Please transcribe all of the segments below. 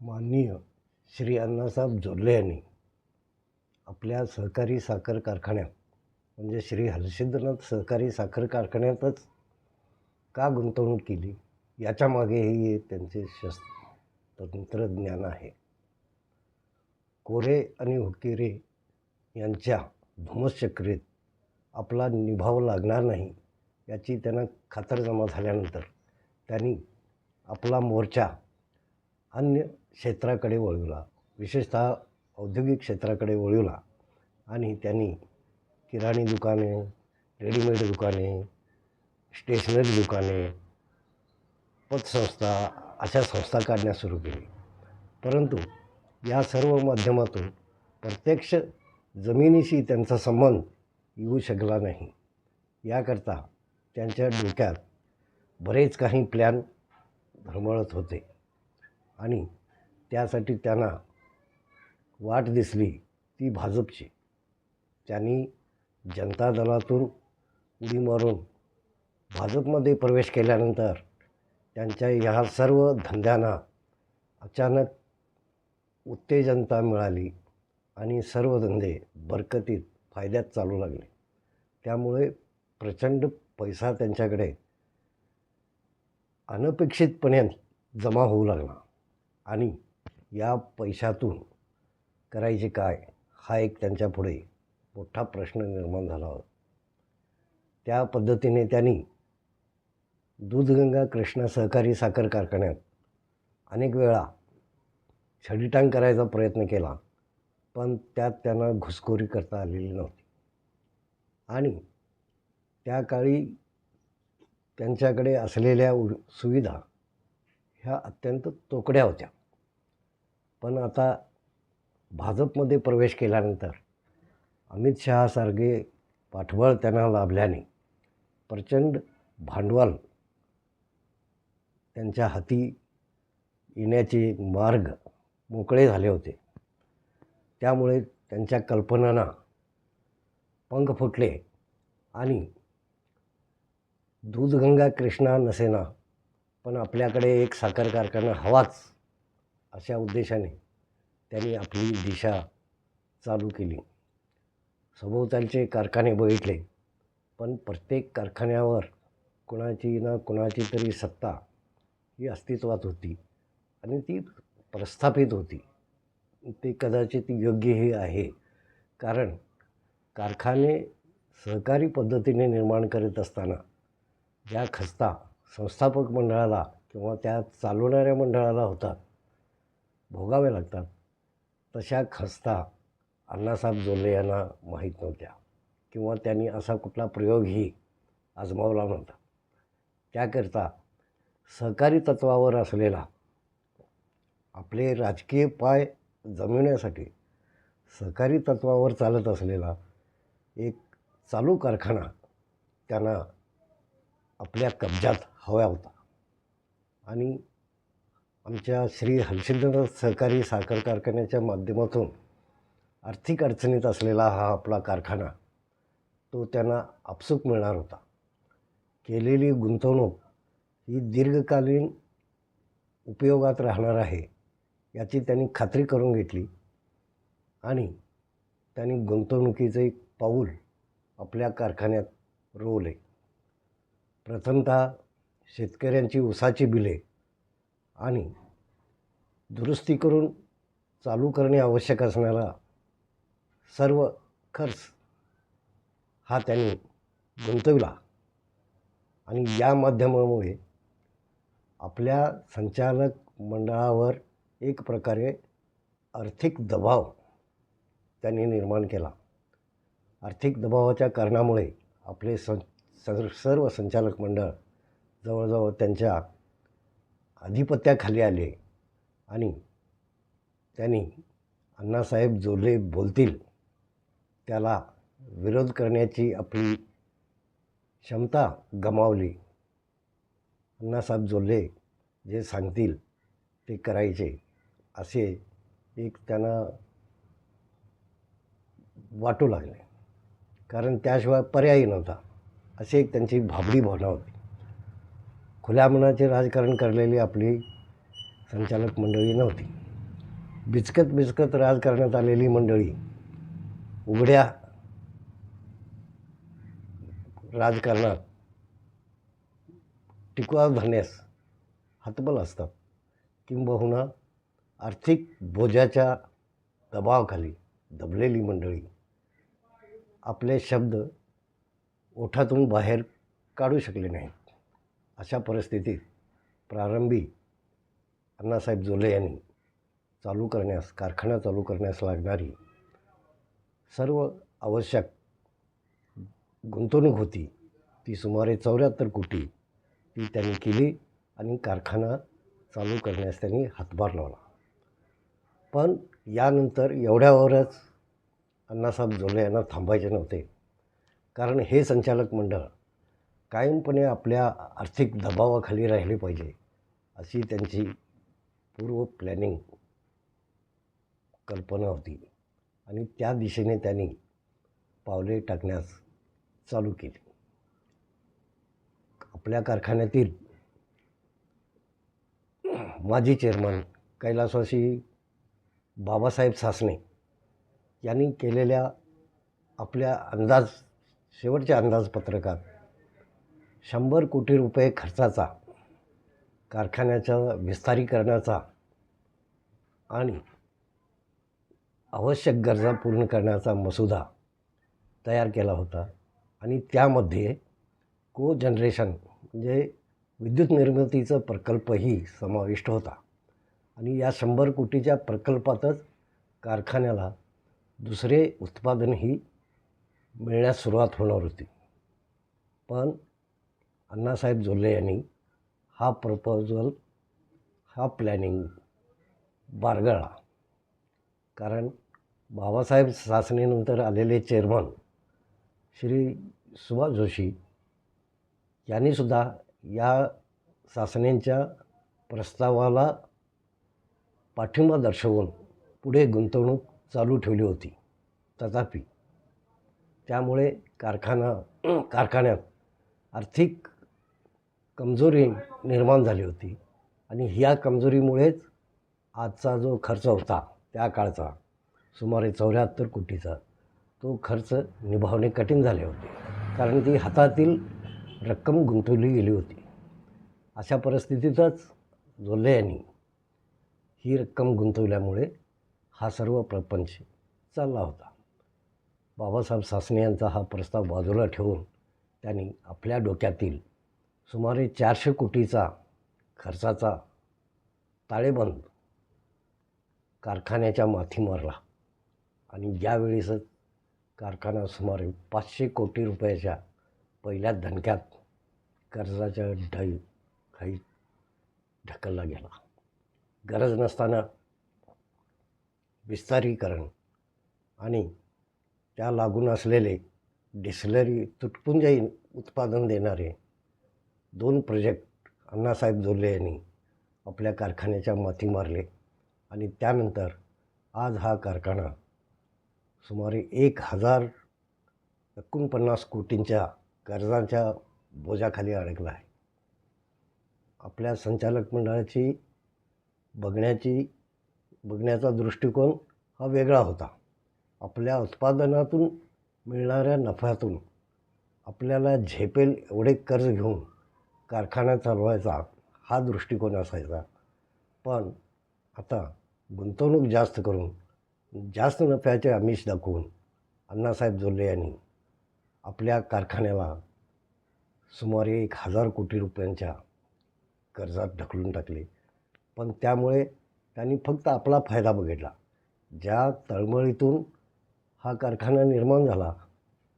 माननीय श्री अण्णासाहेब जोल्ले यांनी आपल्या सहकारी साखर कारखान्यात म्हणजे श्री हलसिद्धनाथ सहकारी साखर कारखान्यातच का गुंतवणूक केली याच्यामागेही त्यांचे तंत्रज्ञान आहे. कोरे आणि हुक्केरे यांच्या धुमश्चक्रीत आपला निभाव लागणार नाही याची त्यांना खातरजमा झाल्यानंतर त्यांनी आपला मोर्चा अन्य क्षेत्राकडे वळवला, विशेषतः औद्योगिक क्षेत्राकडे वळवला आणि त्यांनी किराणी दुकाने, रेडीमेड दुकाने, स्टेशनरी दुकाने, पतसंस्था अशा संस्था काढण्यास सुरू केली. परंतु या सर्व माध्यमातून प्रत्यक्ष जमिनीशी त्यांचा संबंध येऊ शकला नाही. याकरता त्यांच्या डोक्यात बरेच काही प्लॅन धडमळत होते आणि त्यासाठी त्यांना वाट दिसली ती भाजपची. त्यांनी जनता दलातून उडी मारून भाजपमध्ये प्रवेश केल्यानंतर त्यांच्या ह्या सर्व धंद्यांना अचानक उत्तेजनता मिळाली आणि सर्व धंदे बरकतीत फायद्यात चालू लागले. त्यामुळे प्रचंड पैसा त्यांच्याकडे अनपेक्षितपणे जमा होऊ लागला आणि या पैशातून करायचे काय हा एक त्यांच्यापुढे मोठा प्रश्न निर्माण झाला होता. त्या पद्धतीने त्यांनी दूधगंगा कृष्णा सहकारी साखर कारखान्यात अनेक वेळा छडीटांग करायचा प्रयत्न केला, पण त्यात त्यांना घुसखोरी करता आलेली नव्हती आणि त्या काळी त्यांच्याकडे असलेल्या सुविधा ह्या अत्यंत तोकड्या होत्या. पण आता भाजपमध्ये प्रवेश केल्यानंतर अमित शहासारखे पाठबळ त्यांना लाभल्याने प्रचंड भांडवल त्यांच्या हाती येण्याचे मार्ग मोकळे झाले होते. त्यामुळे त्यांच्या कल्पनांना पंख फुटले आणि दूधगंगा कृष्णा नसेना पण आपल्याकडे एक साखर कारखाना हवाच अशा उद्देशाने त्यांनी आपली दिशा चालू केली. सभोवतालचे कारखाने बघितले, पण प्रत्येक कारखान्यावर कुणाची ना कुणाची तरी सत्ता ही अस्तित्वात होती आणि ती प्रस्थापित होती. ते कदाचित योग्यही आहे, कारण कारखाने सहकारी पद्धतीने निर्माण करत असताना ज्या खस्ता संस्थापक मंडळाला किंवा त्या चालवणाऱ्या मंडळाला होतात, भोगाव्या लागतात, तशा खस्ता अण्णासाहेब जोल्ले यांना माहीत नव्हत्या किंवा त्यांनी असा कुठला प्रयोगही आजमावला नव्हता. त्याकरता सहकारी तत्वावर असलेला आपले राजकीय पाय जमविण्यासाठी सहकारी तत्वावर चालत असलेला एक चालू कारखाना त्यांना आपल्या कब्जात हवा होता आणि आमच्या श्री हलसिद्धनाथ सहकारी साखर कारखान्याच्या माध्यमातून आर्थिक अडचणीत असलेला हा आपला कारखाना तो त्यांना आपसूक मिळणार होता. केलेली गुंतवणूक ही दीर्घकालीन उपयोगात राहणार आहे याची त्यांनी खात्री करून घेतली आणि त्यांनी गुंतवणुकीचं एक पाऊल आपल्या कारखान्यात रोवले. प्रथमतः शेतकऱ्यांची ऊसाची बिले आणि दुरुस्ती करून चालू करणे आवश्यक असणारा सर्व खर्च हा त्यांनी गुंतविला आणि या माध्यमामुळे आपल्या संचालक मंडळावर एक प्रकारे आर्थिक दबाव त्यांनी निर्माण केला. आर्थिक दबावाच्या कारणामुळे आपले सर्व संचालक मंडळ जवळजवळ त्यांच्या आधिपत्याखाली आले आणि त्यांनी अण्णासाहेब जोल्ले बोलतील त्याला विरोध करण्याची आपली क्षमता गमावली. अण्णासाहेब जोल्ले जे सांगतील ते करायचे असे एक त्यांना वाटू लागले, कारण त्याशिवाय पर्यायी नव्हता अशी एक त्यांची भाबडी भावना होती. खुल्या मनाचे राजकारण करलेली आपली संचालक मंडळी नव्हती. बिचकत बिचकत राजकारणात आलेली मंडळी उघड्या राजकारणात टिकाव धरण्यास हतबल असतात, किंबहुना आर्थिक बोजाच्या दबावाखाली दबलेली मंडळी आपले शब्द ओठातून बाहेर काढू शकले नाहीत. अशा परिस्थितीत प्रारंभी अण्णासाहेब जोल्ले यांनी कारखाना चालू करण्यास लागणारी सर्व आवश्यक गुंतवणूक होती ती सुमारे 74 कोटी ती त्यांनी केली आणि कारखाना चालू करण्यास त्यांनी हातभार लावला. पण यानंतर एवढ्यावरच अण्णासाहेब जोल्ले यांना थांबायचे नव्हते, कारण हे संचालक मंडळ कायमपणे आपल्या आर्थिक दबावाखाली राहिले पाहिजे अशी त्यांची पूर्व प्लॅनिंग कल्पना होती आणि त्या दिशेने त्यांनी पावले टाकण्यास चालू केली. आपल्या कारखान्यातील माजी चेअरमन कैलासवासी बाबासाहेब सासणे यांनी केलेल्या आपल्या शेवटच्या अंदाजपत्रकात 100 कोटी रुपये खर्चाचा कारखान्याच्या विस्तारीकरणाचा आणि आवश्यक गरजा पूर्ण करण्याचा मसुदा तयार केला होता आणि त्यामध्ये जनरेशन म्हणजे विद्युत निर्मितीचा प्रकल्पही समाविष्ट होता आणि या 100 कोटीच्या प्रकल्पातच कारखान्याला दुसरे उत्पादनही मिळण्यास सुरुवात होणार होती. पण अण्णासाहेब जोल्ले यांनी हा प्लॅनिंग बारगळला, कारण बाबासाहेब सासणेनंतर आलेले चेअरमन श्री सुभाष जोशी यांनीसुद्धा या सासणेंच्या प्रस्तावाला पाठिंबा दर्शवून पुढे गुंतवणूक चालू ठेवली होती. तथापि त्यामुळे कारखान्यात आर्थिक कमजोरी निर्माण झाली होती आणि ह्या कमजोरीमुळेच आजचा जो खर्च होता त्या काळचा सुमारे 74 कोटीचा तो खर्च निभावणे कठीण झाले होते, कारण ती हातातील रक्कम गुंतवली गेली होती. अशा परिस्थितीतच जोल्ले यांनी ही रक्कम गुंतवल्यामुळे हा सर्व प्रपंच चालला होता. बाबासाहेब सासणे यांचा हा प्रस्ताव बाजूला ठेवून त्यांनी आपल्या डोक्यातील सुमारे 400 कोटीचा खर्चाचा ताळेबंद कारखान्याच्या माथी मारला आणि यावेळेसच कारखाना सुमारे 500 कोटी रुपयाच्या पहिल्या धनक्यात कर्जाच्या खाली ढकलला गेला. गरज नसताना विस्तारीकरण आणि त्या लागून असलेले डिस्टिलरी तुटपुंजे उत्पादन देणारे 2 प्रोजेक्ट अण्णासाहेब जोल्ले यांनी आपल्या कारखान्याच्या माथी मारले आणि त्यानंतर आज हा कारखाना सुमारे 1049 कोटींच्या कर्जांच्या बोजाखाली अडकला आहे. आपल्या संचालक मंडळाची बघण्याचा दृष्टिकोन हा वेगळा होता. आपल्या उत्पादनातून मिळणाऱ्या नफ्यातून आपल्याला झेपेल एवढे कर्ज घेऊन कारखाना चालवायचा हा दृष्टिकोन असायचा. पण आता गुंतवणूक जास्त करून जास्त नफ्याचे आमिष दाखवून अण्णासाहेब जोल्ले यांनी आपल्या कारखान्याला सुमारे 1000 कोटी रुपयांच्या कर्जात ढकलून टाकले. पण त्यामुळे त्यांनी फक्त आपला फायदा बघितला. ज्या तळमळीतून हा कारखाना निर्माण झाला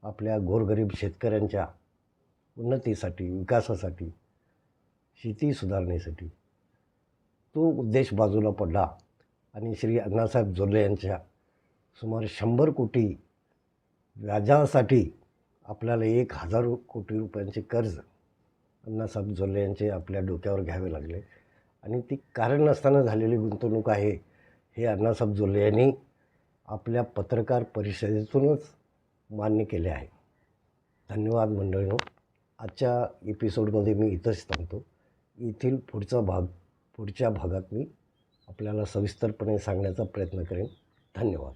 आपल्या गोरगरीब शेतकऱ्यांच्या उन्नतीसाठी, विकासासाठी, शेती सुधारणेसाठी, तो उद्देश बाजूला पडला आणि श्री अण्णासाहेब जोल्ले यांच्या सुमारे 100 कोटी व्याजासाठी आपल्याला 1000 कोटी रुपयांचे कर्ज अण्णासाहेब जोल्ले यांचे आपल्या डोक्यावर घ्यावे लागले आणि ती कारण नसताना झालेली गुंतवणूक आहे हे अण्णासाहेब जोल्ले यांनी आपल्या पत्रकार परिषदेतूनच मान्य केले आहे. धन्यवाद मंडळींनो. आजच्या एपिसोडमध्ये मी इथंच थांबतो. पुढच्या भागात मी आपल्याला सविस्तरपणे सांगण्याचा प्रयत्न करेन. धन्यवाद.